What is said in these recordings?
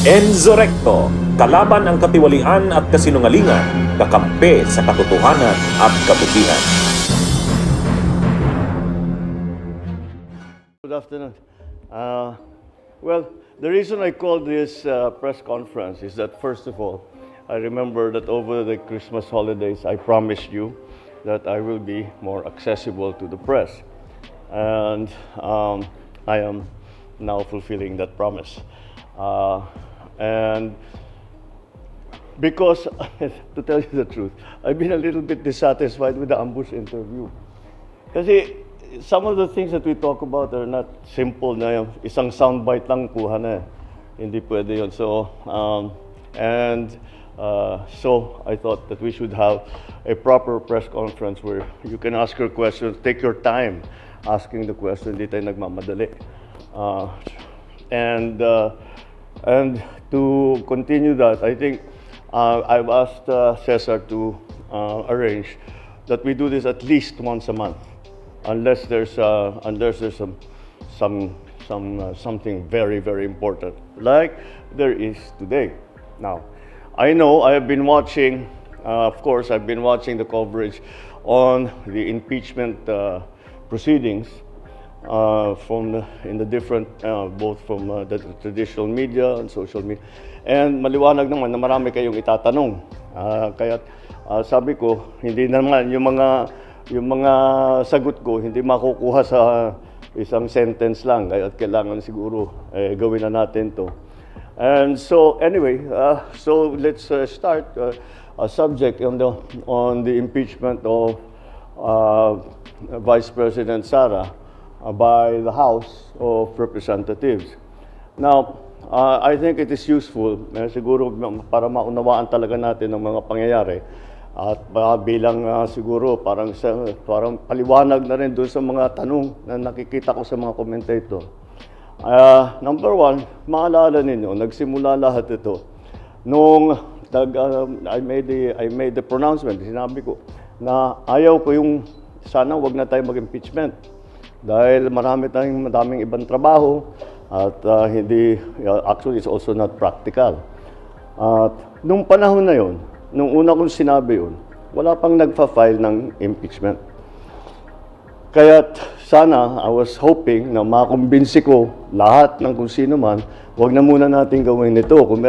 Enzorecto, kalaban ang katiwalian at kasinungalingan, kakampi sa katotohanan at kabutihan. Good afternoon. Well, the reason I called this press conference is that, first of all, I remember that over the Christmas holidays, I promised you that I will be more accessible to the press. And I am now fulfilling that promise. And because, to tell you the truth, I've been a little bit dissatisfied with the ambush interview. Kasi some of the things that we talk about are not simple na yung isang soundbite lang kuha na. Hindi pwede yun. So, so I thought that we should have a proper press conference where you can ask your questions, take your time asking the question, hindi tayo nagmamadali. And to continue that, I think I've asked Cesar to arrange that we do this at least once a month, unless there's something very, very important, like there is today. Now, I know I have been watching, of course, I've been watching the coverage on the impeachment proceedings in the different, both from the traditional media and social media. And maliwanag naman na marami kayong itatanong. Kaya sabi ko, hindi naman yung mga sagot ko hindi makukuha sa isang sentence lang. Kaya kailangan siguro gawin na natin to. And so anyway, so let's start a subject on the impeachment of Vice President Sara by the House of Representatives. Now, I think it is useful, siguro para maunawaan talaga natin ang mga pangyayari at bilang siguro parang paliwanag na rin doon sa mga tanong na nakikita ko sa mga commentator. Number one, maalala ninyo, nagsimula lahat ito nung I made the pronouncement, sinabi ko na ayaw ko yung sana wag na tayo mag-impeachment. Dahil madaming ibang trabaho at actually it's also not practical. At nung panahon na yon, nung una kong sinabi yun, wala pang nagfa-file ng impeachment. Kaya't sana, I was hoping na makumbinsi ko lahat ng kung sino man, wag na muna natin gawin ito. Kung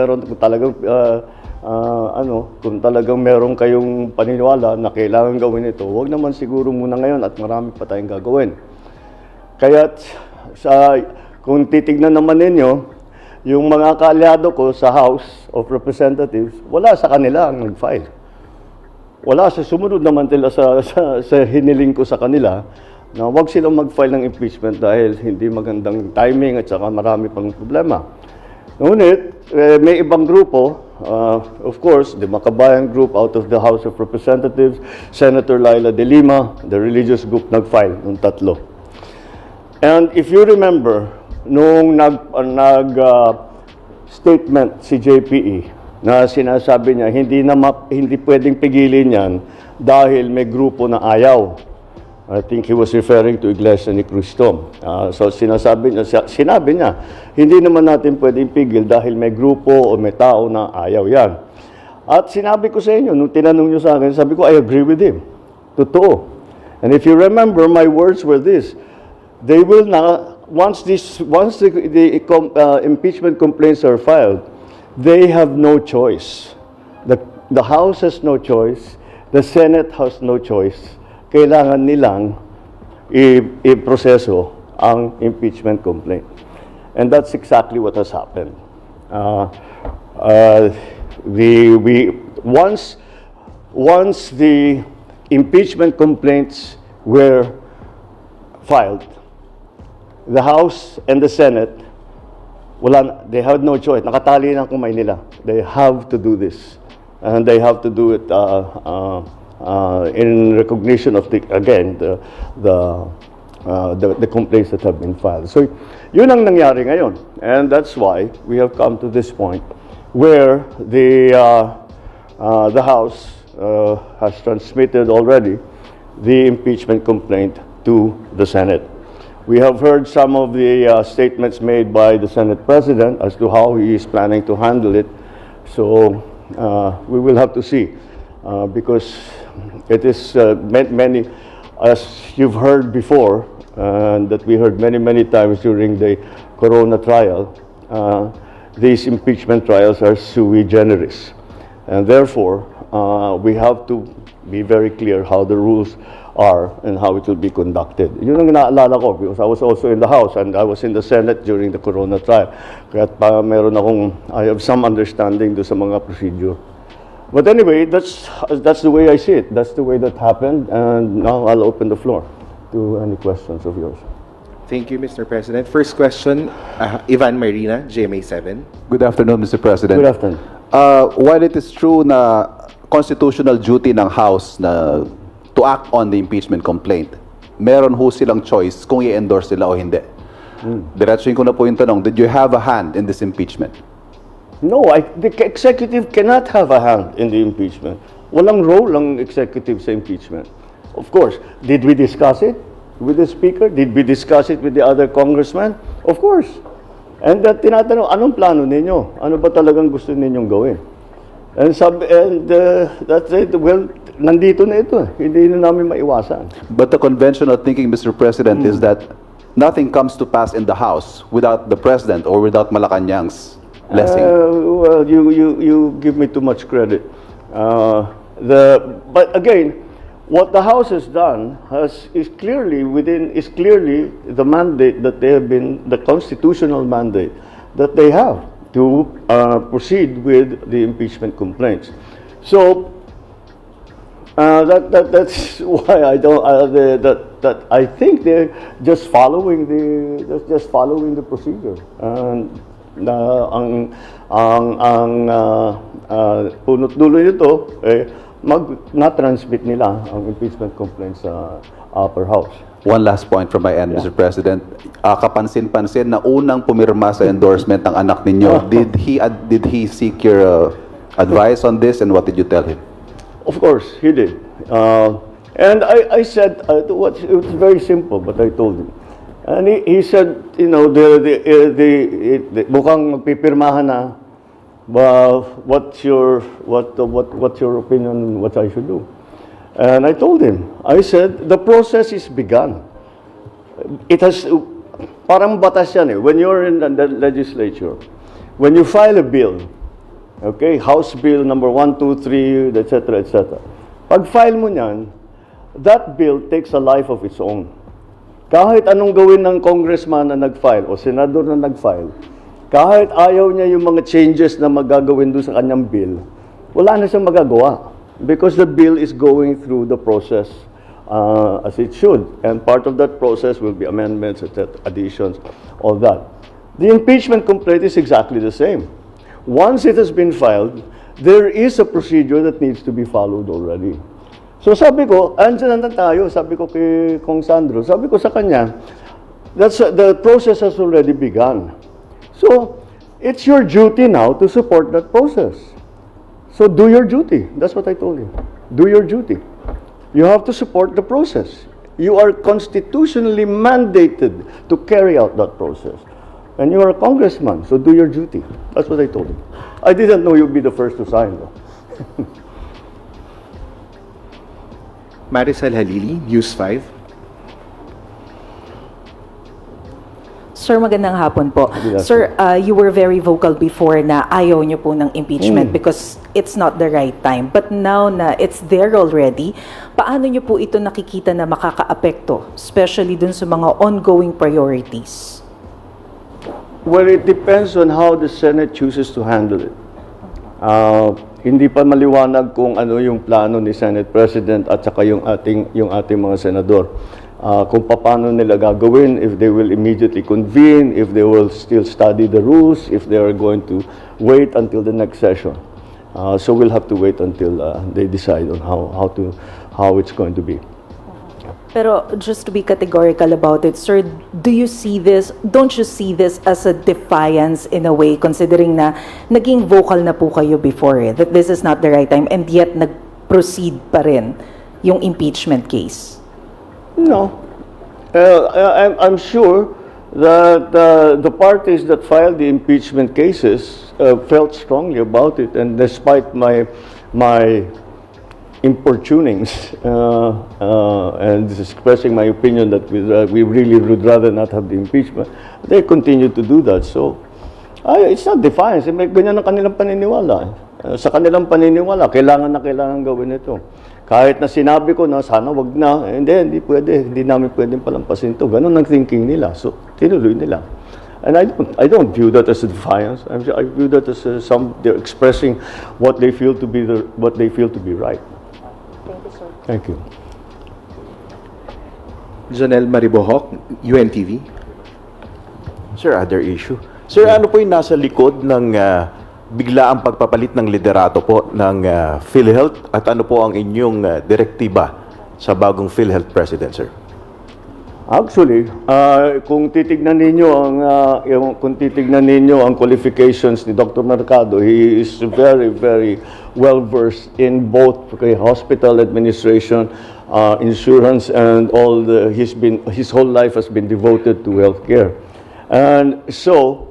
talagang meron kayong paniniwala na kailangan gawin ito, wag naman siguro muna ngayon at marami pa tayong gagawin. Kaya't kung titignan naman ninyo, yung mga kaalyado ko sa House of Representatives, wala sa kanila ang nag-file. Wala sa sumunod naman nila sa hiniling ko sa kanila na wag silang mag-file ng impeachment dahil hindi magandang timing at saka marami pang problema. Ngunit, may ibang grupo, of course, the Makabayan group out of the House of Representatives, Senator Laila de Lima, the religious group nag-file ng tatlo. And if you remember, nung statement si JPE na sinasabi niya hindi pwedeng pigilin yan dahil may grupo na ayaw. I think he was referring to Iglesia ni Cristo. So sinabi niya, hindi naman natin pwedeng pigil dahil may grupo o may tao na ayaw yan. At sinabi ko sa inyo, nung tinanong niyo sa akin, sabi ko, I agree with him. Totoo. And if you remember, my words were this: they will now, once the impeachment complaints are filed, they have no choice. The House has no choice. The Senate has no choice. Kailangan nilang i-proseso ang impeachment complaint. And that's exactly what has happened. Once the impeachment complaints were filed, the House and the Senate, they had no choice. Nakatali na ang kumay nila. They have to do this. And they have to do it in recognition of the complaints that have been filed. So, yun ang nangyari ngayon. And that's why we have come to this point where the House has transmitted already the impeachment complaint to the Senate. We have heard some of the statements made by the Senate President as to how he is planning to handle it. So we will have to see because it is many, as you've heard before, and that we heard many times during the Corona trial, these impeachment trials are sui generis. And therefore, we have to be very clear how the rules are and how it will be conducted. Yun ang naalala ko because I was also in the House and I was in the Senate during the Corona trial. Kaya I have some understanding do sa mga procedure. But anyway, that's the way I see it. That's the way that happened. And now I'll open the floor to any questions of yours. Thank you, Mr. President. First question, Ivan Marina, GMA7. Good afternoon, Mr. President. Good afternoon. While it is true na constitutional duty ng House na to act on the impeachment complaint, meron ho silang choice kung i-endorse sila o hindi. Diretsuhin ko na po yung tanong, did you have a hand in this impeachment? No, the executive cannot have a hand in the impeachment. Walang role ang executive sa impeachment. Of course, did we discuss it with the Speaker? Did we discuss it with the other congressman? Of course. And tinatanong, anong plano ninyo? Ano ba talagang gusto ninyong gawin? And that's it. Well, nandito na ito. Hindi na namin maiwasan. But the conventional thinking, Mr. President, is that nothing comes to pass in the House without the President or without Malacanang's blessing. Well, you give me too much credit. But again, what the House has done is clearly the mandate that they have been, the constitutional mandate that they have to proceed with the impeachment complaints. So that's why I think they're just following the procedure. And ang punot dulo nito na-transmit nila ang impeachment complaints sa upper house. One last point from my end, Mr. President. Kapansin-pansin na unang pumirma sa endorsement ng anak ninyo. Did he seek your advice on this, and what did you tell him? Of course, he did. And I said, it was very simple, but I told him. And he said, you know, mukhang magpipirmahan na. What's your opinion on what I should do? And I told him, I said, the process is begun. It has, parang batas yan eh. When you're in the legislature, when you file a bill, okay, House Bill number 1, 2, 3, etc., etc. Pag file mo niyan, that bill takes a life of its own. Kahit anong gawin ng congressman na nag-file o senador na nag-file, kahit ayaw niya yung mga changes na magagawin doon sa kanyang bill, wala na siyang magagawa. Because the bill is going through the process as it should. And part of that process will be amendments, etc., additions, all that. The impeachment complaint is exactly the same. Once it has been filed, there is a procedure that needs to be followed already. So sabi ko, andyan na tayo, sabi ko kay Kong Sandro, sabi ko sa kanya, the process has already begun. So, it's your duty now to support that process. So do your duty. That's what I told him. Do your duty. You have to support the process. You are constitutionally mandated to carry out that process. And you are a congressman, so do your duty. That's what I told him. I didn't know you'd be the first to sign, though. Marisol Halili, News 5. Sir, magandang hapon po. Sir, you were very vocal before na ayaw niyo po ng impeachment because it's not the right time. But now na it's there already, paano niyo po ito nakikita na makakaapekto, especially dun sa mga ongoing priorities? Well, it depends on how the Senate chooses to handle it. Hindi pa maliwanag kung ano yung plano ni Senate President at saka yung ating mga senador. Kung paano nila gagawin, if they will immediately convene, if they will still study the rules, if they are going to wait until the next session. So we'll have to wait until they decide on how it's going to be. Pero just to be categorical about it, sir, don't you see this as a defiance in a way, considering na naging vocal na po kayo before that this is not the right time, and yet nag-proceed pa rin yung impeachment case? No. I'm sure that the parties that filed the impeachment cases felt strongly about it, and despite my importunings and expressing my opinion that we really would rather not have the impeachment, they continue to do that. So, it's not defiance. May ganyan ang kanilang paniniwala. Sa kanilang paniniwala, kailangan gawin ito. Kahit na sinabi ko na sana wag na, hindi pwede, hindi namin pwedeng palampasin ito. Ganun ang thinking nila. So, tinuloy nila. And I don't view that as a defiance. I view that as they're expressing what they feel to be right. Thank you, sir. Thank you. Janelle Maribohok, UNTV. Sir, other issue. Sir, ano po yung nasa likod ng biglaang pagpapalit ng liderato po ng PhilHealth at ano po ang inyong direktiba sa bagong PhilHealth President, sir? Actually, kung titignan ninyo ang qualifications ni Dr. Mercado, he is very, very well versed in both hospital administration, insurance, and his whole life has been devoted to healthcare. And so,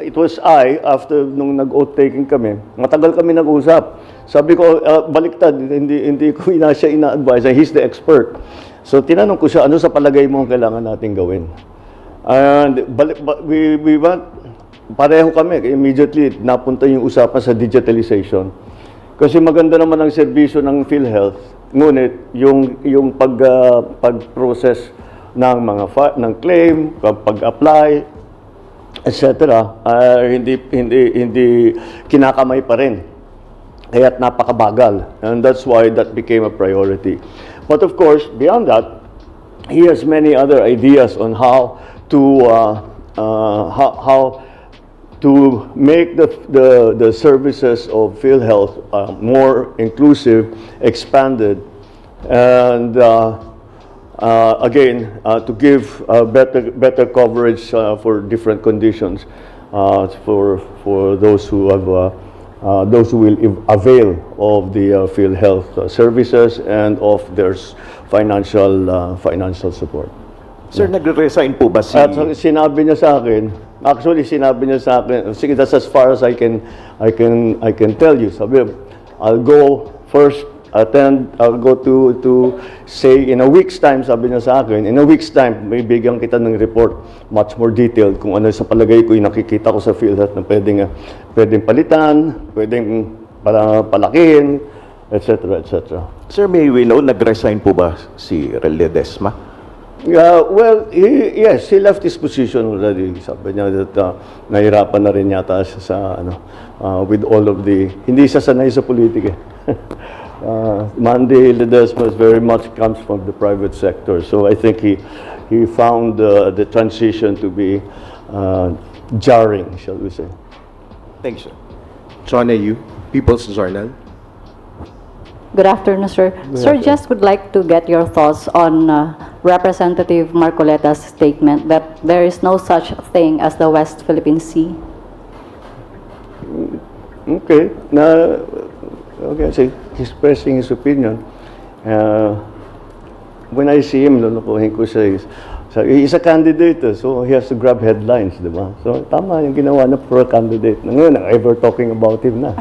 it was after nung nag-oath taking kami, matagal kami nag-usap. Sabi ko, baliktad, hindi ko siya ina-advise, and he's the expert. So, tinanong ko siya, ano sa palagay mo ang kailangan natin gawin? And we went, pareho kami, immediately napunta yung usapan sa digitalization. Kasi maganda naman ang serbisyo ng PhilHealth, ngunit yung pag-process ng ng claim, pag-apply, etc. Hindi kinakamay pa rin. Kaya't napakabagal. And that's why that became a priority. But of course, beyond that, he has many other ideas on how to make the services of PhilHealth more inclusive, expanded, and again, to give better coverage for different conditions for those who will avail of the PhilHealth services and of their financial support. Sir, nagre-resign po ba si... At sinabi niya sa akin, sige, that's as far as I can tell you. Sabi, I'll go first, I'll go to say in a week's time, sabi niya sa akin, in a week's time, may bigyan kita ng report, much more detailed, kung ano sa palagay ko yung nakikita ko sa PhilHealth na pwedeng palitan, pwedeng palakihin, etc., etc. Sir, may we know, nag-resign po ba si Relye Desma? Well, yes, he left his position already. Sabi niya that nahirapan na rin yata siya sa, with all of hindi siya sanay sa politika. Mandy Ledesma very much comes from the private sector, so I think he found the transition to be jarring, shall we say. Thanks, sir. John Ayu, People's Journal. Good afternoon, sir. Sir, just would like to get your thoughts on Representative Marcoleta's statement that there is no such thing as the West Philippine Sea. Okay. Okay, so he's expressing his opinion. When I see him, lulukuhin ko siya. He's a candidate, so he has to grab headlines, di ba? So, tama yung ginawa na for a candidate. Ngayon, ever talking about him na.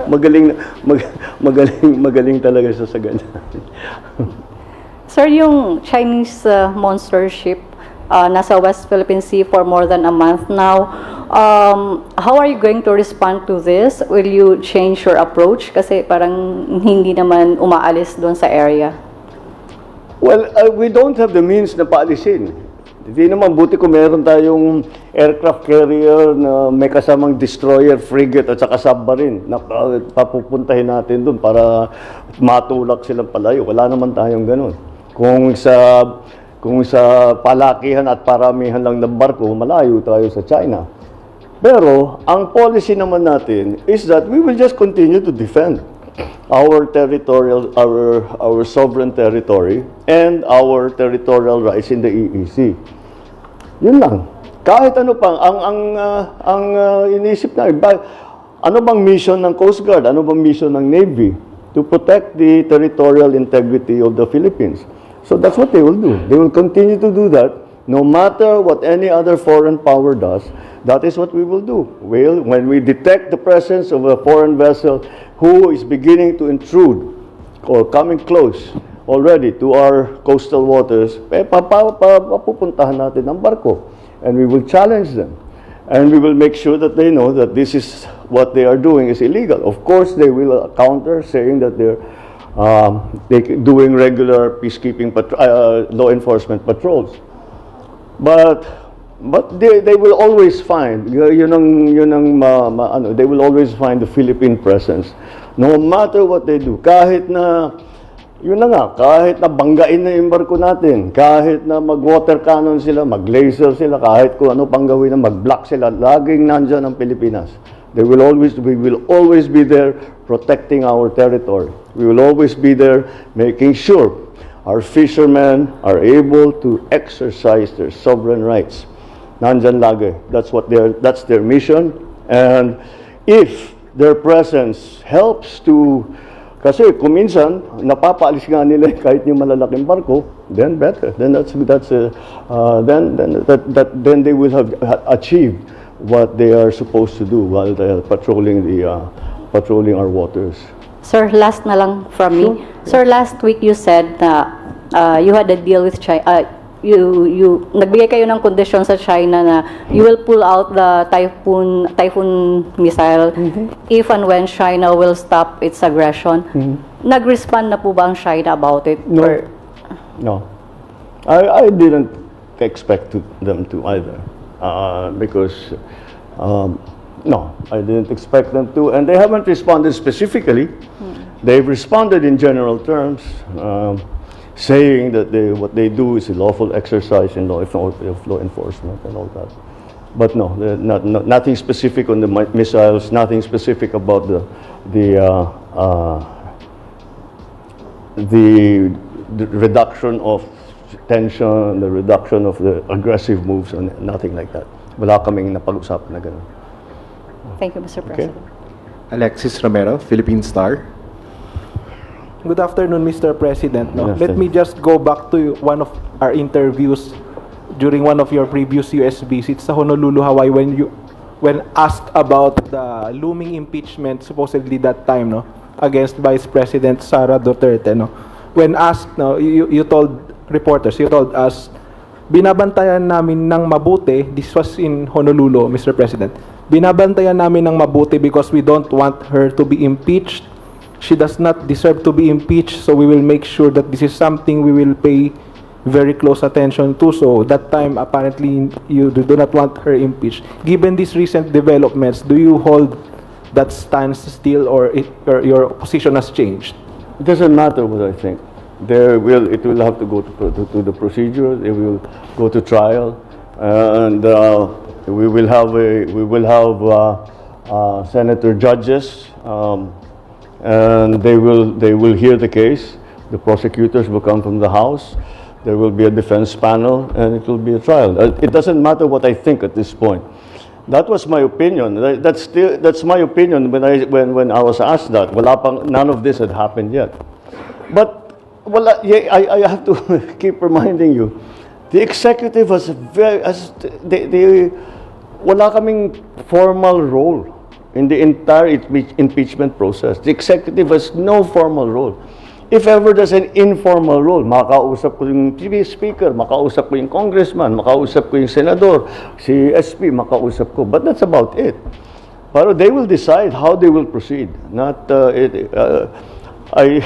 Magaling talaga siya sa ganyan. Sir, yung Chinese monster ship nasa West Philippine Sea for more than a month now, how are you going to respond to this? Will you change your approach? Kasi parang hindi naman umaalis doon sa area. Well, we don't have the means na paalisin. Hindi naman, buti kung meron tayong aircraft carrier na may kasamang destroyer, frigate at saka submarine na papupuntahin natin doon para matulak silang palayo. Wala naman tayong ganun. Kung sa palakihan at paramihan lang ng barko, malayo tayo sa China. Pero ang policy naman natin is that we will just continue to defend our territorial, our sovereign territory and our territorial rights in the EEZ. Yun lang. Kahit ano pang ang iniisip na ano bang mission ng Coast Guard, ano bang mission ng Navy to protect the territorial integrity of the Philippines. So that's what they will do. They will continue to do that. No matter what any other foreign power does, that is what we will do. When we detect the presence of a foreign vessel who is beginning to intrude or coming close already to our coastal waters, papupuntahan natin ang barko. And we will challenge them. And we will make sure that they know that this is what they are doing is illegal. Of course, they will counter saying that they're doing regular peacekeeping law enforcement patrols. But they will always find they will always find the Philippine presence no matter what they do. Kahit na kahit na banggain na yung barko natin, kahit na mag-water cannon sila, mag-laser sila, kahit kung ano pang gawin na, mag-block sila, laging nandyan ang Pilipinas. We will always be there protecting our territory. We will always be there making sure our fishermen are able to exercise their sovereign rights. Nandyan lagi. That's their mission. And if their presence helps to, kasi kung minsan napapaalis nga nila kahit yung malalaking barko, then better. Then then they will have achieved what they are supposed to do while they are patrolling our waters. Sir, last na lang from me. Sir, last week you said na you had a deal with China. You nagbigay kayo ng condition sa China na you will pull out the typhoon missile if and when China will stop its aggression. Nag-respond na po ba ang China about it? No. No. I didn't expect them to either. Because no, I didn't expect them to, and they haven't responded specifically. They've responded in general terms, saying that what they do is a lawful exercise in law enforcement and all that. But no, nothing specific on the missiles, nothing specific about the reduction of tension, the reduction of the aggressive moves, and nothing like that. Wala kaming napag-usapan na ganun. Thank you, Mr. President. Alexis Romero, Philippine Star. Good afternoon, Mr. President. No? Good Let me afternoon. just go back to one of our interviews during one of your previous US visits sa Honolulu, Hawaii, when asked about the looming impeachment supposedly that time, no, against Vice President Sara Duterte, no. When asked, no, you told reporters, you told us, binabantayan namin ng mabuti, this was in Honolulu, Mr. President, binabantayan namin ng mabuti because we don't want her to be impeached. She does not deserve to be impeached, so we will make sure that this is something we will pay very close attention to. So that time, apparently, you do not want her impeached. Given these recent developments, do you hold that stance still, or your position has changed? It doesn't matter what I think. It will have to go to the procedure. It will go to trial, and we will have senator judges, and they will hear the case. The prosecutors will come from the House. There will be a defense panel, and it will be a trial. It doesn't matter what I think at this point. That was my opinion. That's my opinion when I was asked that. None of this had happened yet. But I have to keep reminding you, the executive wala kaming formal role in the entire impeachment process. The executive has no formal role. If ever there's an informal role, makausap ko yung TV speaker, makausap ko yung congressman, makausap ko yung senador, si SP, makausap ko. But that's about it. Pero they will decide how they will proceed. I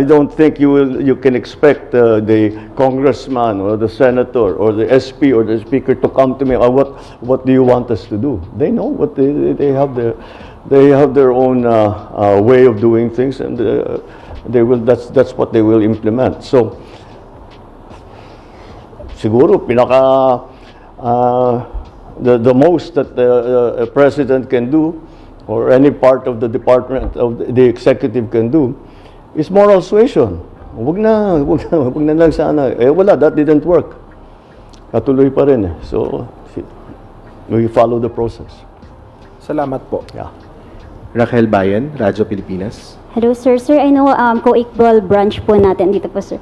don't think you can expect the congressman or the senator or the SP or the speaker to come to me. What do you want us to do? They know what they have their own way of doing things, and that's what they will implement. So siguro the most that a president can do, or any part of the department of the executive can do, is moral suasion. Wag na lang sana. Wala, that didn't work. Katuloy pa rin eh. So, we follow the process. Salamat po. Yeah. Raquel Bayan, Radyo Pilipinas. Hello, sir. Sir, I know co-equal branch po natin dito po, sir.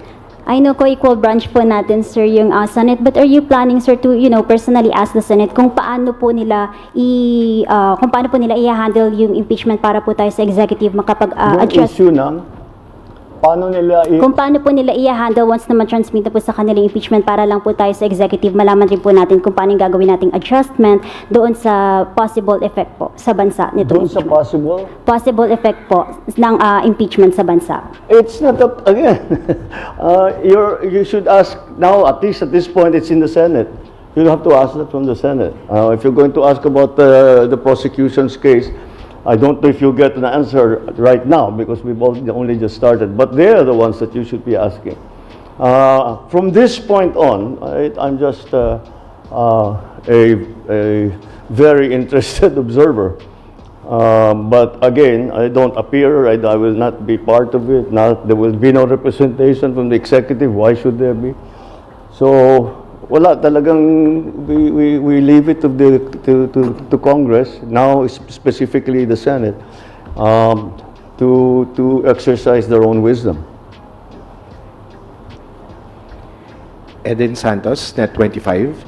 I know co-equal branch po natin, sir, yung Senate, but are you planning, sir, to, personally ask the Senate kung paano po nila i-handle yung impeachment para po tayo sa executive Yung makapag-address? issue ng paano nila Kung paano po nila i-handle once na ma-transmit na po sa kanila yung impeachment para lang po tayo sa executive, malaman rin po natin kung paano yung gagawin nating adjustment doon sa possible effect po sa bansa nito. doon sa Possible effect po ng impeachment sa bansa. It's not up, again, you should ask, now at least at this point it's in the Senate. You have to ask that from the Senate. If you're going to ask about the prosecution's case, I don't know if you'll get an answer right now because we've only just started, but they're the ones that you should be asking. From this point on, I'm just a very interested observer. But again, I don't appear, I will not be part of it. There will be no representation from the executive. Why should there be? So, wala talagang we leave it to Congress, now specifically the Senate, to exercise their own wisdom. Eden Santos, Net 25.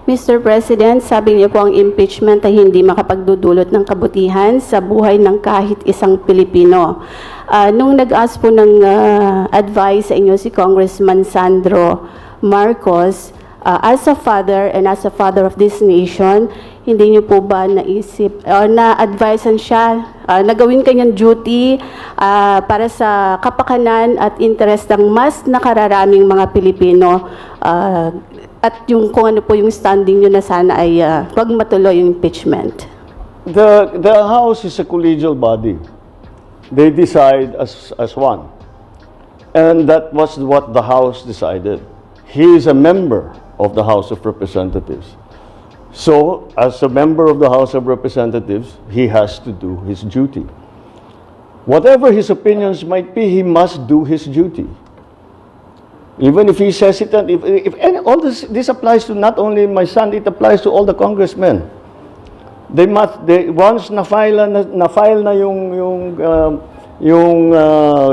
Mr. President, sabi niyo po ang impeachment ay hindi makapagdudulot ng kabutihan sa buhay ng kahit isang Pilipino. Nung nag-ask po ng advice sa inyo si Congressman Sandro Marcos, as a father and as a father of this nation, hindi niyo po ba naisip, na-advisean siya, nagawin kanyang duty para sa kapakanan at interest ng mas nakararaming mga Pilipino, at yung kung ano po yung standing niyo na sana ay wag matuloy yung impeachment? The House is a collegial body. They decide as one. And that was what the House decided. He is a member of the House of Representatives. So, as a member of the House of Representatives, he has to do his duty. Whatever his opinions might be, he must do his duty. Even if he's hesitant, all this applies to not only my son, it applies to all the congressmen. Once na-file na yung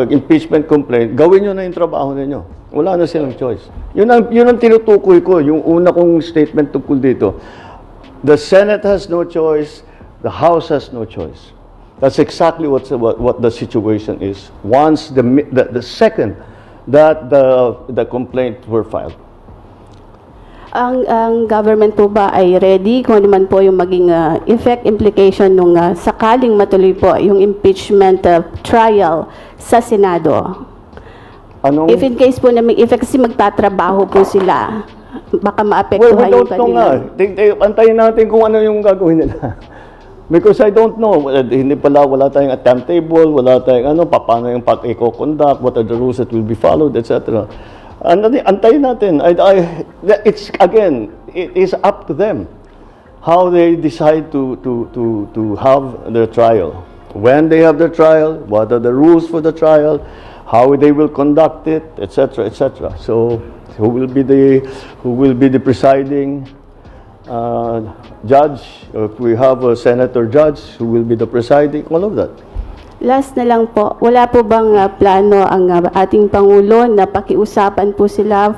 impeachment complaint, gawin nyo na yung trabaho ninyo. Wala na silang choice. Yun ang tinutukoy ko, yung una kong statement tungkol dito. The Senate has no choice, the House has no choice. That's exactly what the situation is. Once the second that the complaint were filed. Ang government po ba ay ready kung ano man po yung maging implication nung sakaling matuloy po yung impeachment trial sa Senado? If in case po na may effect, kasi magtatrabaho po sila, baka maapektuhan yung kanila. Antayin natin kung ano yung gagawin nila. Because I don't know, wala tayong a timetable, wala tayong paano yung pag-eco-conduct, what are the rules that will be followed, etc. Antayin natin. It's again, it is up to them how they decide to have their trial. When they have their trial, what are the rules for the trial, how they will conduct it, etc., etc. So, who will be the presiding judge? If we have a senator judge, who will be the presiding? All of that. Last na lang po, wala po bang plano ang ating Pangulo na pakiusapan po sila?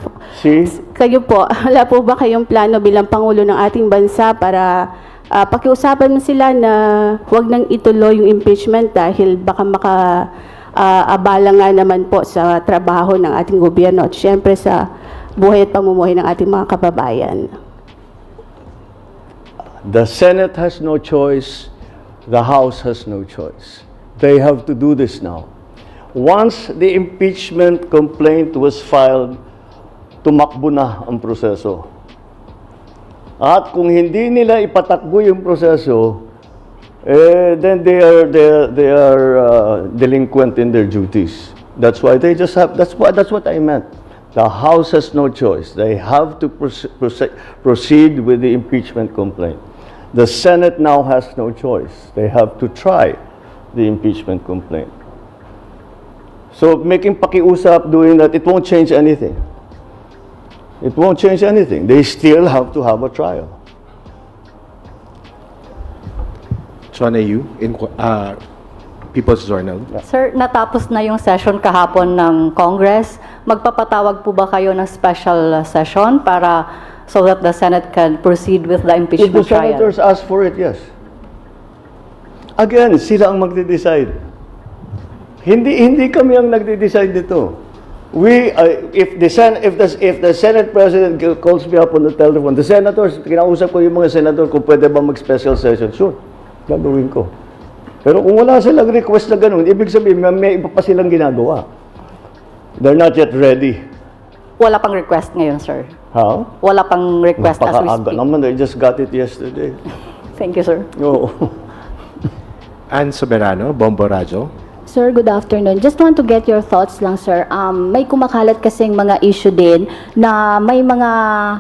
Kayo po, wala po ba kayong plano bilang Pangulo ng ating bansa para pakiusapan mo sila na huwag nang ituloy yung impeachment dahil baka abala nga naman po sa trabaho ng ating gobyerno at syempre sa buhay at pamumuhay ng ating mga kababayan? The Senate has no choice, the House has no choice. They have to do this now. Once the impeachment complaint was filed, tumakbo na ang proseso. At kung hindi nila ipatakbo yung proseso, then they are delinquent in their duties. That's why they just have. That's what I meant. The House has no choice. They have to proceed with the impeachment complaint. The Senate now has no choice. They have to try the impeachment complaint. So making pakiusap, doing that, it won't change anything. It won't change anything. They still have to have a trial. Chone Yu, People's Journal. Sir, natapos na yung session kahapon ng Congress. Magpapatawag po ba kayo ng special session para so that the Senate can proceed with the If the impeachment trial? senators ask for it, yes. Again, sila ang magde-decide. Hindi kami ang nagde-decide dito. If the Senate President calls me up on the telephone, the senators, kinausap ko yung mga senator kung pwede ba mag-special session, sure, gagawin ko. Pero kung wala silang request na ganun, ibig sabihin, may iba pa silang ginagawa. They're not yet ready. Wala pang request ngayon, sir. Ha? Wala pang request as we Napakaaga speak. naman, they just got it yesterday. Thank you, sir. Oo. Ann Soberano, Bombo Radyo. Sir, good afternoon. Just want to get your thoughts lang, sir. May kumakalat kasing mga issue din na may mga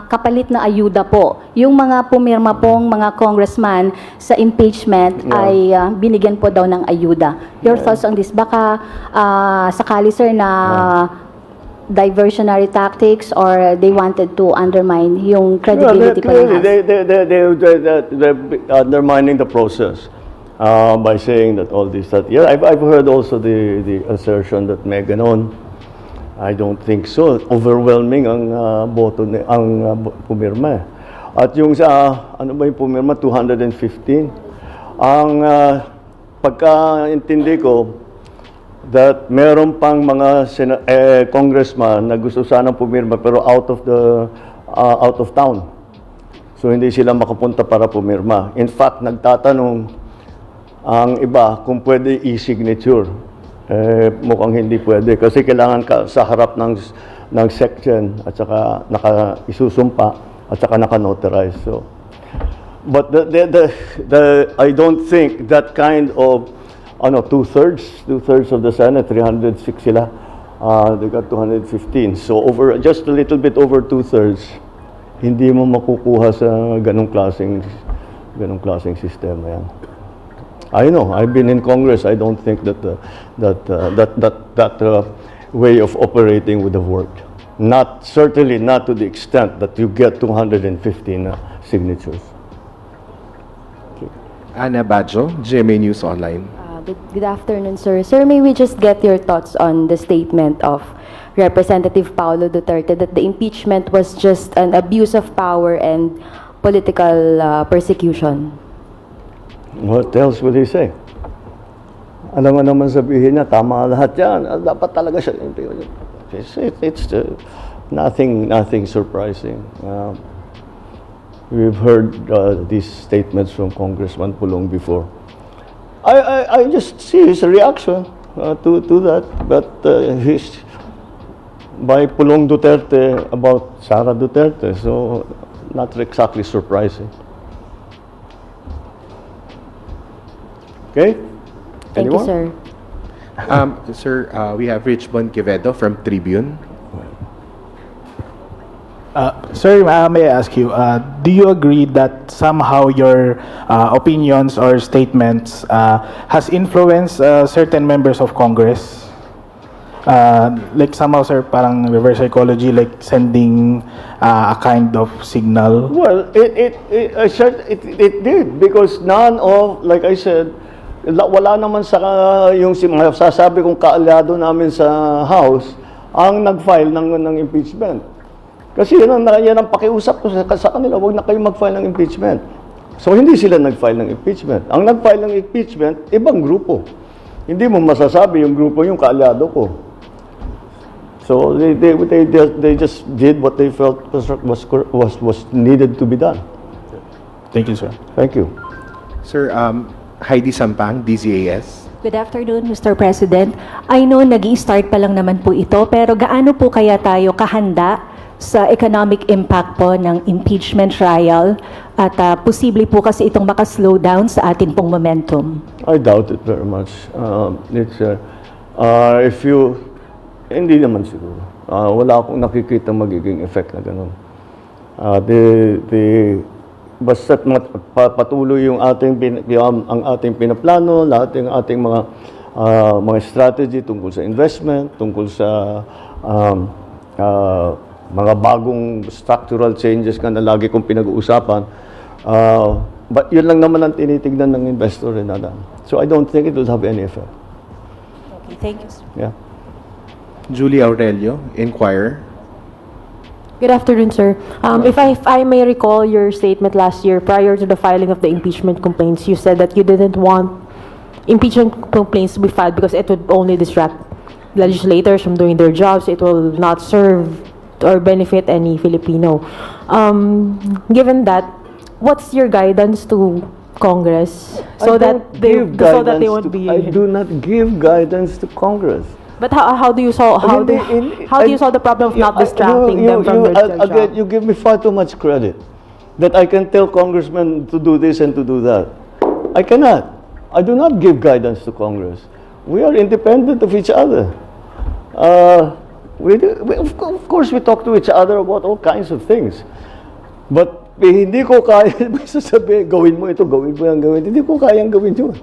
kapalit na ayuda po. Yung mga pumirma pong mga congressman sa impeachment ay binigyan po daw ng ayuda. Your thoughts on this? Baka sakali, sir, na diversionary tactics or they wanted to undermine yung credibility pa ng House? They're undermining the process. By saying that all this, that, yeah, I've heard also the assertion that may ganon. I don't think so. Overwhelming ang boto pumirma. At yung sa, ano ba yung pumirma? 215. Ang pagkaintindi ko, that meron pang mga congressman na gusto sanang pumirma pero out of town. So hindi sila makapunta para pumirma. In fact, nagtatanong ang iba kung pwede e-signature. Mukhang hindi pwede kasi kailangan ka sa harap ng section at saka isusumpa at saka naka-notarize. So, but I don't think that kind of two-thirds of the Senate, 306 sila, they got 215. So just a little bit over two-thirds, hindi mo makukuha sa ganong klaseng sistema yan. I know. I've been in Congress. I don't think that way of operating would have worked. Certainly not to the extent that you get 215 signatures. Ana Badjo, GMA News Online. Good afternoon, sir. Sir, may we just get your thoughts on the statement of Representative Paulo Duterte that the impeachment was just an abuse of power and political persecution? What else would he say? Alam mo naman sabihin niya, tama lahat yan. Dapat talaga siya. It's nothing surprising. We've heard these statements from Congressman Pulong before. I just see his reaction to that. But by Pulong Duterte about Sara Duterte, so not exactly surprising. Okay? Thank you, sir. Sir, we have Richmond Quevedo from Tribune. Sir, may I ask you, do you agree that somehow your opinions or statements has influenced certain members of Congress? Like somehow, sir, parang reverse psychology, like sending a kind of signal? Well, it did because none of, like I said, wala naman sa yung sasabi kong kaalyado namin sa House ang nag-file ng impeachment. Kasi yan ang pakiusap ko sa kanila, wag na kayo mag-file ng impeachment. So hindi sila nag-file ng impeachment. Ang nag-file ng impeachment, ibang grupo. Hindi mo masasabi yung grupo yung kaalyado ko. So they just did what they felt was needed to be done. Thank you, sir. Thank you. Sir, Heidi Sampang, DZAS. Good afternoon, Mr. President. I know nag-i-start pa lang naman po ito, pero gaano po kaya tayo kahanda sa economic impact po ng impeachment trial at posible po kasi itong maka-slow down sa atin pong momentum? I doubt it very much. Hindi naman siguro. Wala akong nakikita magiging effect na ganun. Basta't patuloy yung ang ating pinaplano, lahat ng ating mga strategy tungkol sa investment, tungkol sa mga bagong structural changes na lagi kong pinag-uusapan, But yun lang naman ang tinitignan ng investor rin, So I don't think it will have any effect. Okay, thank you, sir. Yeah. Julie Aurelio, Inquirer. Good afternoon, sir. If I may recall your statement last year, prior to the filing of the impeachment complaints, you said that you didn't want impeachment complaints to be filed because it would only distract legislators from doing their jobs. It will not serve or benefit any Filipino. Given that, what's your guidance to Congress so that they won't be? I do not give guidance to Congress. But how do you solve the problem of not distracting them from their job? Again, you give me far too much credit that I can tell congressmen to do this and to do that. I cannot. I do not give guidance to Congress. We are independent of each other. Of course, we talk to each other about all kinds of things. But hindi ko kaya sasabihin, gawin mo ito, gawin mo yan, gawin. Hindi ko kayang gawin yun.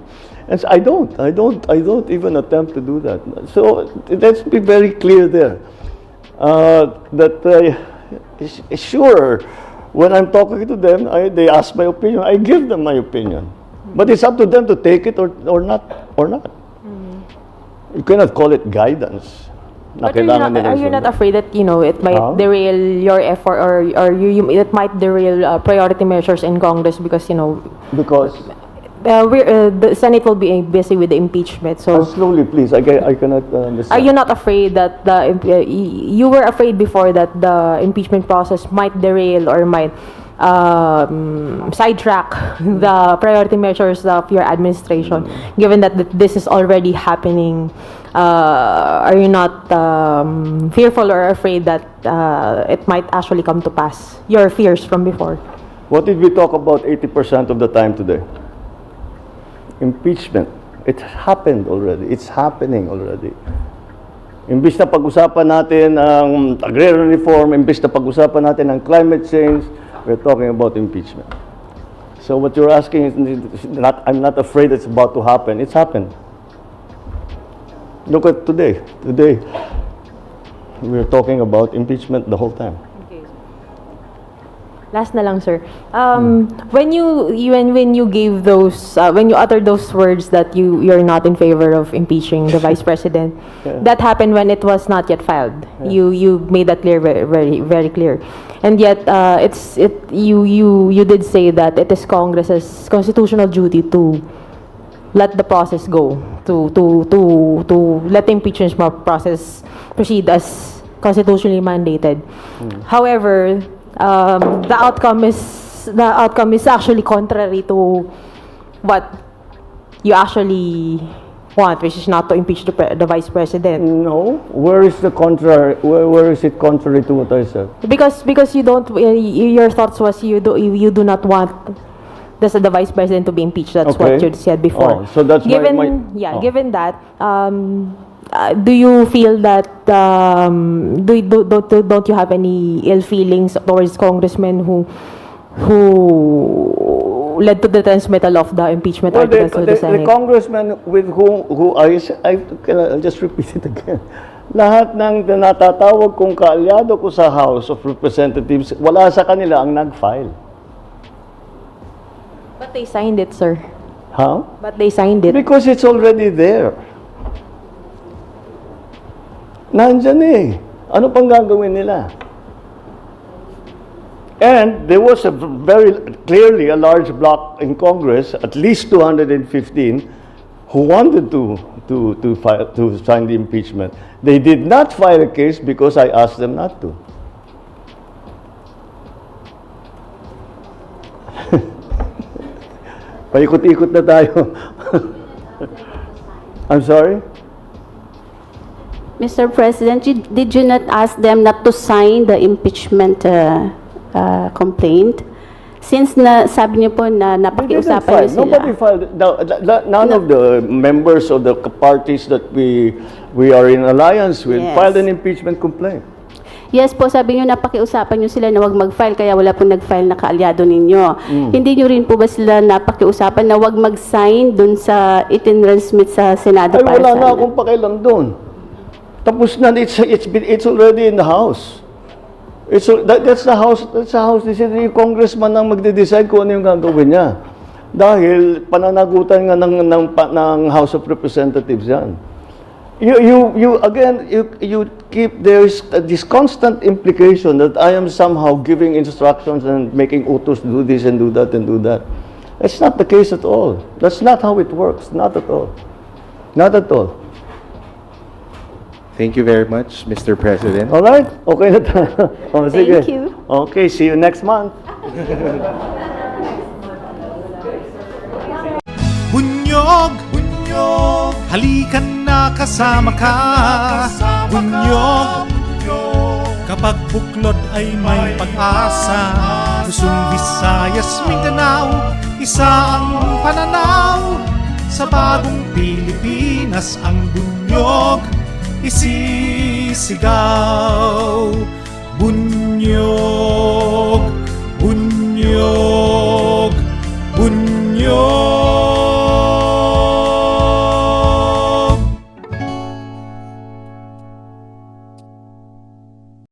And so I don't even attempt to do that. So let's be very clear there. Sure, when I'm talking to them, they ask my opinion. I give them my opinion. But it's up to them to take it or not. You cannot call it guidance. But are you not afraid that it might derail your effort, or it might derail priority measures in Congress because because the Senate will be busy with the impeachment. So slowly, please. I cannot understand. Are you not afraid that you were afraid before that the impeachment process might derail or might sidetrack the priority measures of your administration, given that this is already happening? Are you not fearful or afraid that it might actually come to pass? Your fears from before. What did we talk about 80% of the time today? Impeachment. It happened already. It's happening already. Imbis na pag-usapan natin ang agrarian reform, imbis na pag-usapan natin ang climate change, we're talking about impeachment. So what you're asking is I'm not afraid it's about to happen. It's happened. Look at today. Today, we're talking about impeachment the whole time. Last na lang, sir. When you gave those, when you uttered those words that you're not in favor of impeaching the vice president, that happened when it was not yet filed. You made that clear, very, very clear. And yet, you did say that it is Congress's constitutional duty to let the process go, to let the impeachment process proceed as constitutionally mandated. However, the outcome is actually contrary to what you actually want, which is not to impeach the vice president. No, where is the contrary? Where is it contrary to what I said? Because you don't. Your thoughts was you do not want the vice president to be impeached. That's what you said before. Oh, so that's given given that. Do you feel that don't you have any ill feelings towards congressmen who led to the transmittal of the impeachment articles to the Senate? The congressmen with who I'll just repeat it again. Lahat ng natatawag kong kaalyado ko sa House of Representatives, wala sa kanila ang nag-file. But they signed it, sir. Huh? But they signed it. Because it's already there. Nandyan eh. Ano pang gagawin nila? And there was a very clearly a large bloc in Congress, at least 215, who wanted to sign the impeachment. They did not file a case because I asked them not to. Paikot-ikot na tayo. I'm sorry? Mr. President, did you not ask them not to sign the impeachment complaint? Since sabi niyo po na napakiusapan niyo sila. Nobody filed. None of the members of the parties that we are in alliance with filed an impeachment complaint. Yes po, sabi niyo napakiusapan niyo sila na wag mag-file kaya wala pong nag-file na kaalyado ninyo. Hindi niyo rin po ba sila napakiusapan na wag mag-sign dun sa itinransmit sa Senado para wala na akong pakialam doon. Tapos na, it's already in the House. That's the House decision. Yung congressman ang magde-decide kung ano yung gagawin niya. Dahil pananagutan nga ng House of Representatives yan. You keep this constant implication that I am somehow giving instructions and making utos do this and do that and do that. That's not the case at all. That's not how it works. Not at all. Not at all. Thank you very much, Mr. President. All right? Okay na tayo. Oh, sige. Thank you. Okay, see you next month. Bunyog, bunyog, halikan na kasama ka. Bunyog, kapag buklod ay may pag-asa. Luzon, Visayas, Mindanao, isa ang pananaw. Sa bagong Pilipinas ang bunyog isisigaw. Bunyog, bunyog.